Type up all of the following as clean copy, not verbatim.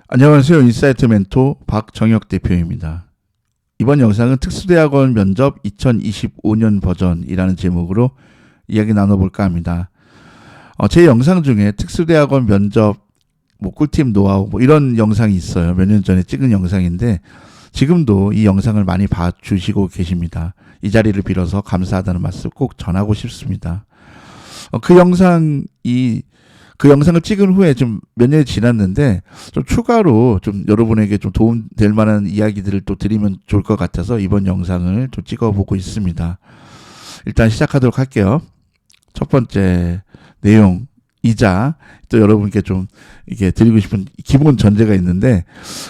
안녕하세요. 인사이트 멘토 박정혁 대표입니다. 이번 영상은 특수대학원 면접 2025년 버전이라는 제목으로 이야기 나눠볼까 합니다. 제 영상 중에 특수대학원 면접 꿀팁 노하우 이런 영상이 있어요. 몇 년 전에 찍은 영상인데 지금도 이 영상을 많이 봐주시고 계십니다. 이 자리를 빌어서 감사하다는 말씀 꼭 전하고 싶습니다. 그 영상을 찍은 후에 좀 몇 년이 지났는데 좀 추가로 좀 여러분에게 좀 도움될 만한 이야기들을 또 드리면 좋을 것 같아서 이번 영상을 좀 찍어보고 있습니다. 일단 시작하도록 할게요. 첫 번째 내용이자 또 여러분께 좀 이게 드리고 싶은 기본 전제가 있는데,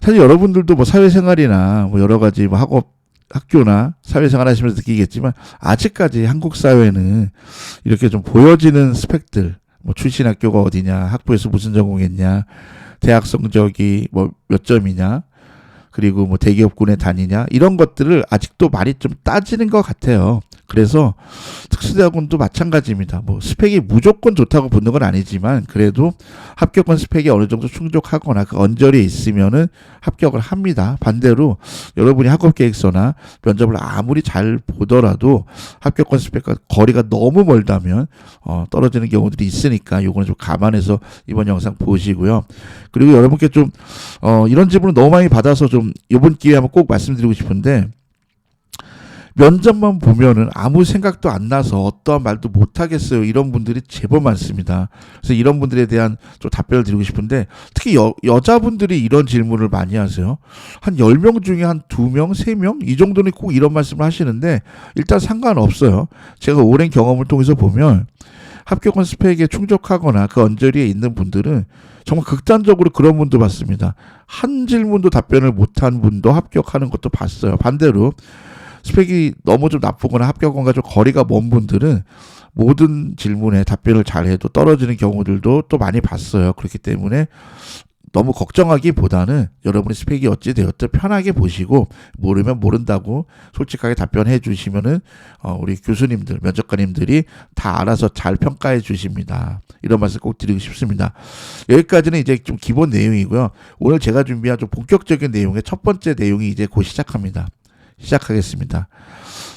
사실 여러분들도 뭐 사회생활이나 뭐 여러 가지 뭐 학교나 사회생활 하시면서 느끼겠지만 아직까지 한국 사회는 이렇게 좀 보여지는 스펙들, 뭐 출신 학교가 어디냐, 학부에서 무슨 전공했냐, 대학 성적이 뭐 몇 점이냐, 그리고 뭐 대기업군에 다니냐, 이런 것들을 아직도 많이 좀 따지는 것 같아요. 그래서 특수대학원도 마찬가지입니다. 뭐 스펙이 무조건 좋다고 붙는 건 아니지만 그래도 합격권 스펙이 어느 정도 충족하거나 그 언저리에 있으면은 합격을 합니다. 반대로 여러분이 학업 계획서나 면접을 아무리 잘 보더라도 합격권 스펙과 거리가 너무 멀다면 떨어지는 경우들이 있으니까 요거는 좀 감안해서 이번 영상 보시고요. 그리고 여러분께 좀 이런 질문을 너무 많이 받아서 좀 이번 기회에 한번 꼭 말씀드리고 싶은데, 면접만 보면은 아무 생각도 안 나서 어떠한 말도 못 하겠어요, 이런 분들이 제법 많습니다. 그래서 이런 분들에 대한 좀 답변을 드리고 싶은데, 특히 여자분들이 이런 질문을 많이 하세요. 한 10명 중에 한 2명, 3명 이 정도는 꼭 이런 말씀을 하시는데, 일단 상관없어요. 제가 오랜 경험을 통해서 보면 합격권 스펙에 충족하거나 그 언저리에 있는 분들은 정말 극단적으로 그런 분도 봤습니다. 한 질문도 답변을 못한 분도 합격하는 것도 봤어요. 반대로 스펙이 너무 좀 나쁘거나 합격권과 좀 거리가 먼 분들은 모든 질문에 답변을 잘해도 떨어지는 경우들도 또 많이 봤어요. 그렇기 때문에 너무 걱정하기보다는 여러분의 스펙이 어찌 되었든 편하게 보시고, 모르면 모른다고 솔직하게 답변해 주시면은 우리 교수님들, 면접관님들이 다 알아서 잘 평가해 주십니다. 이런 말씀 꼭 드리고 싶습니다. 여기까지는 이제 좀 기본 내용이고요. 오늘 제가 준비한 좀 본격적인 내용의 첫 번째 내용이 이제 곧 시작하겠습니다.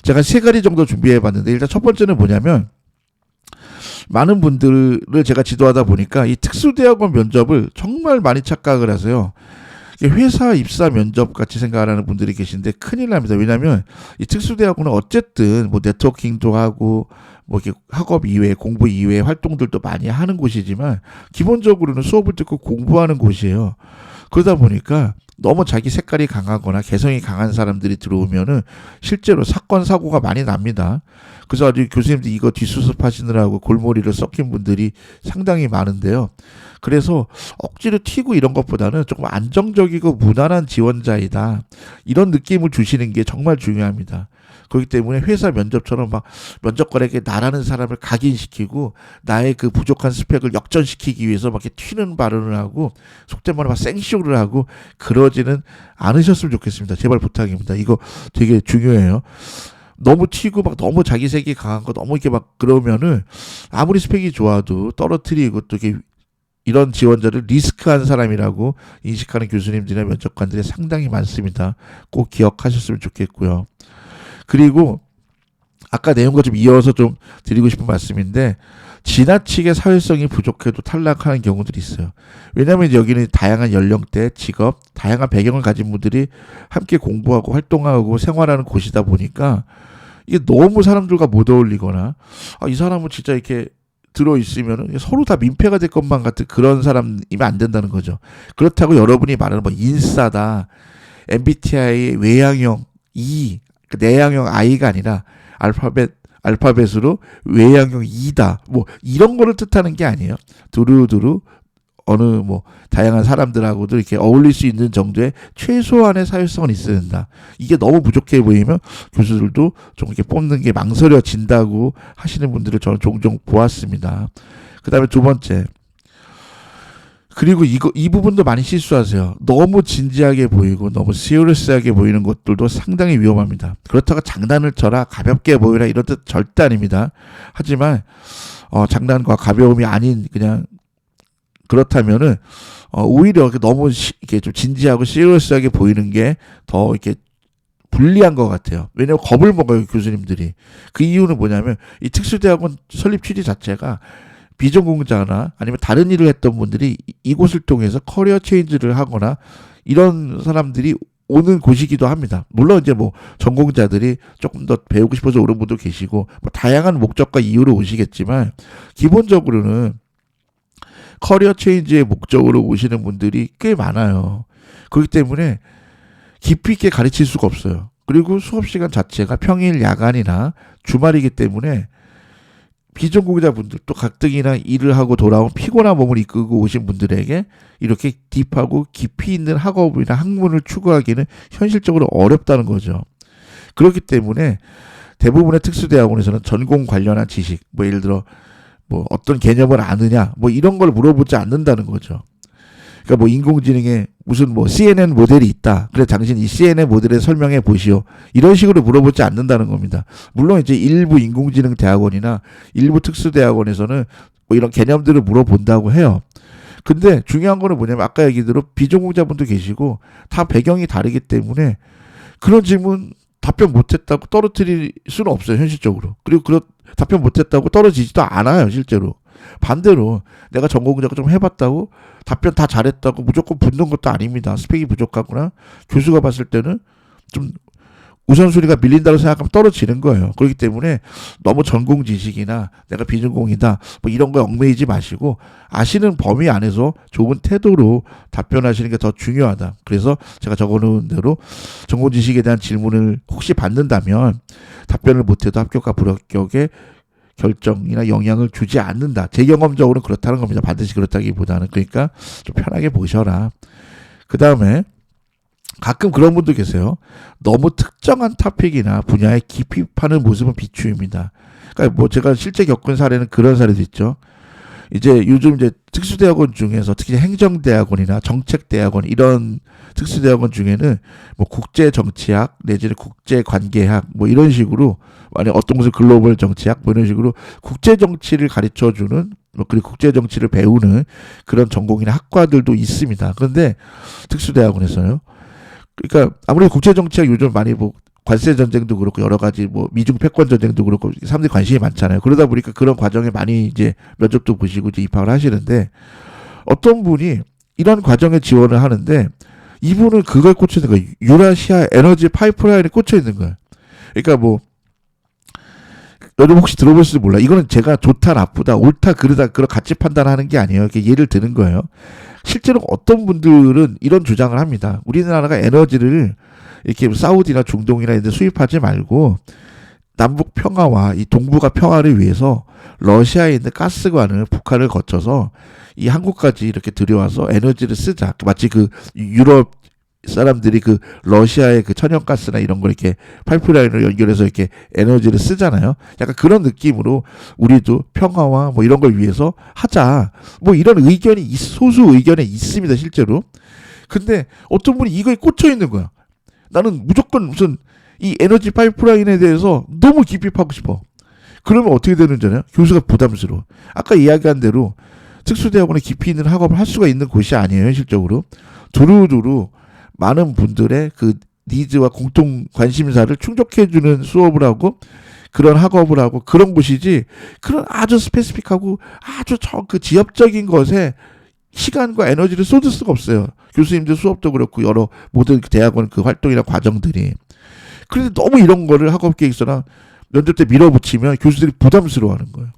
제가 3가지 정도 준비해 봤는데, 일단 첫 번째는 뭐냐면, 많은 분들을 제가 지도하다 보니까 이 특수대학원 면접을 정말 많이 착각을 하세요. 회사 입사 면접 같이 생각하는 분들이 계신데 큰일 납니다. 왜냐하면 이 특수대학원은 어쨌든 뭐 네트워킹도 하고 뭐 이렇게 학업 이외에, 공부 이외에 활동들도 많이 하는 곳이지만 기본적으로는 수업을 듣고 공부하는 곳이에요. 그러다 보니까 너무 자기 색깔이 강하거나 개성이 강한 사람들이 들어오면은 실제로 사건 사고가 많이 납니다. 그래서 아주 교수님들 이거 뒷수습 하시느라고 골머리를 썩힌 분들이 상당히 많은데요. 그래서 억지로 튀고 이런 것보다는 조금 안정적이고 무난한 지원자이다, 이런 느낌을 주시는 게 정말 중요합니다. 그렇기 때문에 회사 면접처럼 막 면접관에게 나라는 사람을 각인시키고 나의 그 부족한 스펙을 역전시키기 위해서 막 이렇게 튀는 발언을 하고 속된 말로 막 생쇼를 하고 그러지는 않으셨으면 좋겠습니다. 제발 부탁입니다. 이거 되게 중요해요. 너무 튀고 막 너무 자기색이 강한 거 너무 이렇게 막 그러면은 아무리 스펙이 좋아도 떨어뜨리고, 또 이렇게 이런 지원자를 리스크한 사람이라고 인식하는 교수님들이나 면접관들이 상당히 많습니다. 꼭 기억하셨으면 좋겠고요. 그리고 아까 내용과 좀 이어서 좀 드리고 싶은 말씀인데, 지나치게 사회성이 부족해도 탈락하는 경우들이 있어요. 왜냐하면 여기는 다양한 연령대, 직업, 다양한 배경을 가진 분들이 함께 공부하고 활동하고 생활하는 곳이다 보니까 이게 너무 사람들과 못 어울리거나 이 사람은 진짜 이렇게 들어있으면 서로 다 민폐가 될 것만 같은 그런 사람이면 안 된다는 거죠. 그렇다고 여러분이 말하는 뭐 인싸다, MBTI 외향형 E, 내향형 I가 아니라 알파벳으로 외향형 E다, 뭐 이런 거를 뜻하는 게 아니에요. 두루두루 어느 뭐 다양한 사람들하고도 이렇게 어울릴 수 있는 정도의 최소한의 사회성은 있어야 된다. 이게 너무 부족해 보이면 교수들도 좀 이렇게 뽑는 게 망설여진다고 하시는 분들을 저는 종종 보았습니다. 그 다음에 두 번째, 그리고 이 부분도 많이 실수하세요. 너무 진지하게 보이고 너무 시리어스하게 보이는 것들도 상당히 위험합니다. 그렇다고 장난을 쳐라, 가볍게 보이라, 이런 뜻 절대 아닙니다. 하지만 장난과 가벼움이 아닌 그냥 그렇다면은 오히려 너무 이렇게 좀 진지하고 시리어스하게 보이는 게 더 이렇게 불리한 것 같아요. 왜냐면 겁을 먹어요, 교수님들이. 그 이유는 뭐냐면 이 특수대학원 설립 취지 자체가 비전공자나 아니면 다른 일을 했던 분들이 이곳을 통해서 커리어 체인지를 하거나 이런 사람들이 오는 곳이기도 합니다. 물론 이제 뭐 전공자들이 조금 더 배우고 싶어서 오는 분도 계시고 뭐 다양한 목적과 이유로 오시겠지만 기본적으로는 커리어 체인지의 목적으로 오시는 분들이 꽤 많아요. 그렇기 때문에 깊이 있게 가르칠 수가 없어요. 그리고 수업 시간 자체가 평일 야간이나 주말이기 때문에 비전공자분들 또 가뜩이나 일을 하고 돌아온 피곤한 몸을 이끌고 오신 분들에게 이렇게 딥하고 깊이 있는 학업이나 학문을 추구하기는 현실적으로 어렵다는 거죠. 그렇기 때문에 대부분의 특수대학원에서는 전공 관련한 지식, 뭐 예를 들어 뭐 어떤 개념을 아느냐, 뭐 이런 걸 물어보지 않는다는 거죠. 그러니까 뭐 인공지능에 무슨 뭐 CNN 모델이 있다. 그래 당신 이 CNN 모델에 설명해 보시오. 이런 식으로 물어보지 않는다는 겁니다. 물론 이제 일부 인공지능 대학원이나 일부 특수대학원에서는 뭐 이런 개념들을 물어본다고 해요. 근데 중요한 거는 뭐냐면 아까 얘기대로 비전공자분도 계시고 다 배경이 다르기 때문에 그런 질문 답변 못했다고 떨어뜨릴 수는 없어요, 현실적으로. 그리고 그런 답변 못했다고 떨어지지도 않아요, 실제로. 반대로 내가 전공자가 좀 해봤다고 답변 다 잘했다고 무조건 붙는 것도 아닙니다. 스펙이 부족하거나 교수가 봤을 때는 좀 우선순위가 밀린다고 생각하면 떨어지는 거예요. 그렇기 때문에 너무 전공 지식이나 내가 비전공이다 뭐 이런 거에 얽매이지 마시고 아시는 범위 안에서 좋은 태도로 답변하시는 게 더 중요하다. 그래서 제가 적어놓은 대로 전공 지식에 대한 질문을 혹시 받는다면 답변을 못해도 합격과 불합격에 결정이나 영향을 주지 않는다. 제 경험적으로는 그렇다는 겁니다. 반드시 그렇다기보다는. 그러니까 좀 편하게 보셔라. 그 다음에 가끔 그런 분도 계세요. 너무 특정한 토픽이나 분야에 깊이 파는 모습은 비추입니다. 그러니까 뭐 제가 실제 겪은 사례는 그런 사례도 있죠. 이제 요즘 이제 특수대학원 중에서 특히 행정대학원이나 정책대학원 이런 특수대학원 중에는 뭐 국제정치학 내지는 국제관계학 뭐 이런 식으로 만약 어떤 곳은 글로벌 정치학 뭐 이런 식으로 국제정치를 가르쳐주는 뭐 그리고 국제정치를 배우는 그런 전공이나 학과들도 있습니다. 그런데 특수대학원에서요. 그러니까 아무래도 국제정치학 요즘 많이 뭐 관세 전쟁도 그렇고 여러 가지 뭐 미중 패권 전쟁도 그렇고 사람들이 관심이 많잖아요. 그러다 보니까 그런 과정에 많이 이제 면접도 보시고 이제 입학을 하시는데 어떤 분이 이런 과정에 지원을 하는데 이분은 그걸 꽂혀 있는 거예요. 유라시아 에너지 파이프라인에 꽂혀 있는 거예요. 그러니까 뭐 여러분 혹시 들어보실지 몰라. 이거는 제가 좋다 나쁘다 옳다 그르다 그런 가치 판단하는 게 아니에요. 이렇게 예를 드는 거예요. 실제로 어떤 분들은 이런 주장을 합니다. 우리나라가 에너지를 이렇게 사우디나 중동이나 이런 데 수입하지 말고 남북 평화와 이 동북아 평화를 위해서 러시아에 있는 가스관을 북한을 거쳐서 이 한국까지 이렇게 들여와서 에너지를 쓰자. 마치 그 유럽 사람들이 그 러시아의 그 천연가스나 이런 걸 이렇게 파이프라인을 연결해서 이렇게 에너지를 쓰잖아요. 약간 그런 느낌으로 우리도 평화와 뭐 이런 걸 위해서 하자. 뭐 이런 의견이 소수 의견에 있습니다, 실제로. 근데 어떤 분이 이거에 꽂혀 있는 거야. 나는 무조건 무슨 이 에너지 파이프라인에 대해서 너무 깊이 파고 싶어. 그러면 어떻게 되는 줄 알아요? 교수가 부담스러워. 아까 이야기한 대로 특수대학원에 깊이 있는 학업을 할 수가 있는 곳이 아니에요, 현실적으로. 두루두루 많은 분들의 그 니즈와 공통 관심사를 충족해주는 수업을 하고 그런 학업을 하고 그런 곳이지 그런 아주 스페시픽하고 아주 그 지엽적인 것에 시간과 에너지를 쏟을 수가 없어요. 교수님들 수업도 그렇고 여러 모든 대학원 그 활동이나 과정들이. 그런데 너무 이런 거를 학업 계획서나 면접 때 밀어붙이면 교수들이 부담스러워하는 거예요.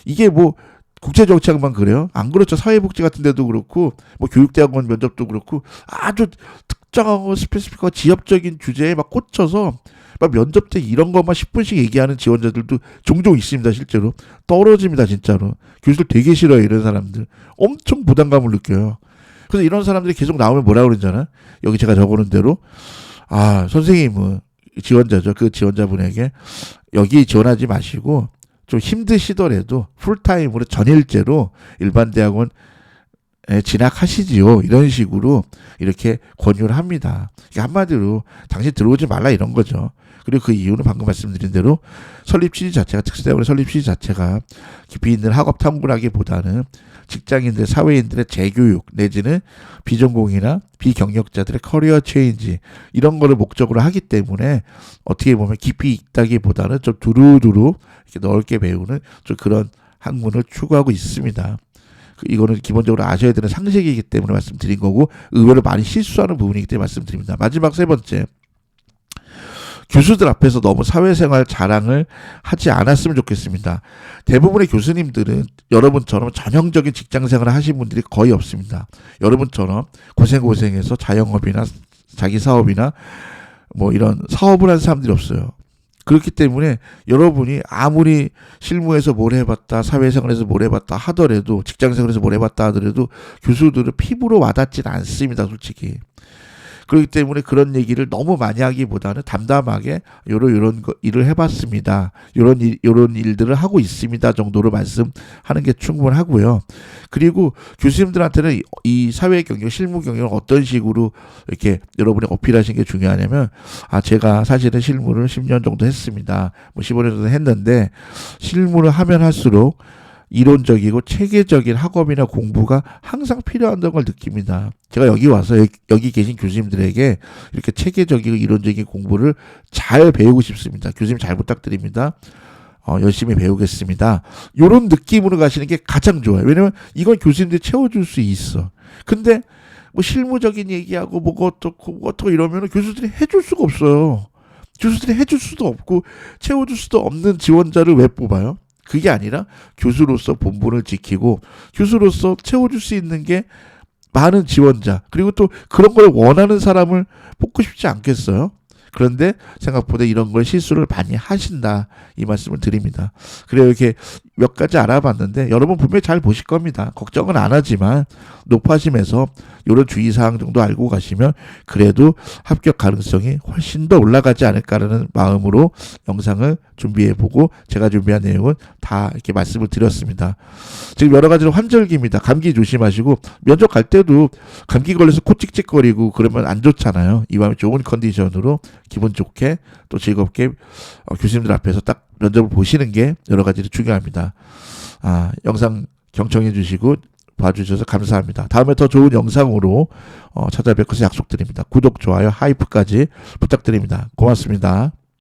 이게 뭐 국제정치학만 그래요? 안 그렇죠. 사회복지 같은 데도 그렇고 뭐 교육대학원 면접도 그렇고 아주 특정하고 스페시픽하고 지엽적인 주제에 막 꽂혀서 막 면접 때 이런 것만 10분씩 얘기하는 지원자들도 종종 있습니다. 실제로 떨어집니다. 진짜로. 교수들 되게 싫어요. 이런 사람들. 엄청 부담감을 느껴요. 그래서 이런 사람들이 계속 나오면 뭐라 그러잖아. 여기 제가 적어놓은 대로 선생님은 지원자죠. 그 지원자분에게 여기 지원하지 마시고 좀 힘드시더라도 풀타임으로 전일제로 일반 대학원 진학하시지요. 이런 식으로 이렇게 권유를 합니다. 한마디로 당신 들어오지 말라 이런 거죠. 그리고 그 이유는 방금 말씀드린 대로 설립 취지 자체가 특수대학원의 설립 취지 자체가 깊이 있는 학업 탐구라기보다는 직장인들, 사회인들의 재교육 내지는 비전공이나 비경력자들의 커리어 체인지 이런 거를 목적으로 하기 때문에 어떻게 보면 깊이 있다기보다는 좀 두루두루 이렇게 넓게 배우는 좀 그런 학문을 추구하고 있습니다. 이거는 기본적으로 아셔야 되는 상식이기 때문에 말씀드린 거고 의외로 많이 실수하는 부분이기 때문에 말씀드립니다. 마지막 세 번째, 교수들 앞에서 너무 사회생활 자랑을 하지 않았으면 좋겠습니다. 대부분의 교수님들은 여러분처럼 전형적인 직장생활을 하신 분들이 거의 없습니다. 여러분처럼 고생해서 자영업이나 자기 사업이나 뭐 이런 사업을 한 사람들이 없어요. 그렇기 때문에 여러분이 아무리 실무에서 뭘 해봤다, 사회생활에서 뭘 해봤다 하더라도, 직장생활에서 뭘 해봤다 하더라도 교수들은 피부로 와닿지는 않습니다, 솔직히. 그렇기 때문에 그런 얘기를 너무 많이 하기보다는 담담하게 요런 일을 해봤습니다. 요런 일들을 하고 있습니다 정도로 말씀하는 게 충분하고요. 그리고 교수님들한테는 이 사회 경력, 실무 경력을 어떤 식으로 이렇게 여러분이 어필하시는 게 중요하냐면, 제가 사실은 실무를 10년 정도 했습니다. 뭐 15년 정도 했는데 실무를 하면 할수록 이론적이고 체계적인 학업이나 공부가 항상 필요하다는 걸 느낍니다. 제가 여기 와서 여기 계신 교수님들에게 이렇게 체계적이고 이론적인 공부를 잘 배우고 싶습니다. 교수님 잘 부탁드립니다. 열심히 배우겠습니다. 이런 느낌으로 가시는 게 가장 좋아요. 왜냐면 이건 교수님들이 채워줄 수 있어. 근데 뭐 실무적인 얘기하고 뭐고 어떻고 이러면 교수들이 해줄 수가 없어요. 교수들이 해줄 수도 없고 채워줄 수도 없는 지원자를 왜 뽑아요? 그게 아니라 교수로서 본분을 지키고 교수로서 채워줄 수 있는 게 많은 지원자, 그리고 또 그런 걸 원하는 사람을 뽑고 싶지 않겠어요? 그런데 생각보다 이런 걸 실수를 많이 하신다, 이 말씀을 드립니다. 그래요. 이렇게 몇 가지 알아봤는데 여러분 분명히 잘 보실 겁니다. 걱정은 안 하지만 높아심에서 이런 주의사항 정도 알고 가시면 그래도 합격 가능성이 훨씬 더 올라가지 않을까라는 마음으로 영상을 준비해보고 제가 준비한 내용은 다 이렇게 말씀을 드렸습니다. 지금 여러 가지로 환절기입니다. 감기 조심하시고, 면접 갈 때도 감기 걸려서 코 찍찍거리고 그러면 안 좋잖아요. 이왕 좋은 컨디션으로 기분 좋게 또 즐겁게 교수님들 앞에서 딱 면접을 보시는 게 여러 가지로 중요합니다. 영상 경청해 주시고 봐주셔서 감사합니다. 다음에 더 좋은 영상으로 찾아뵙고서 약속드립니다. 구독, 좋아요, 하이프까지 부탁드립니다. 고맙습니다.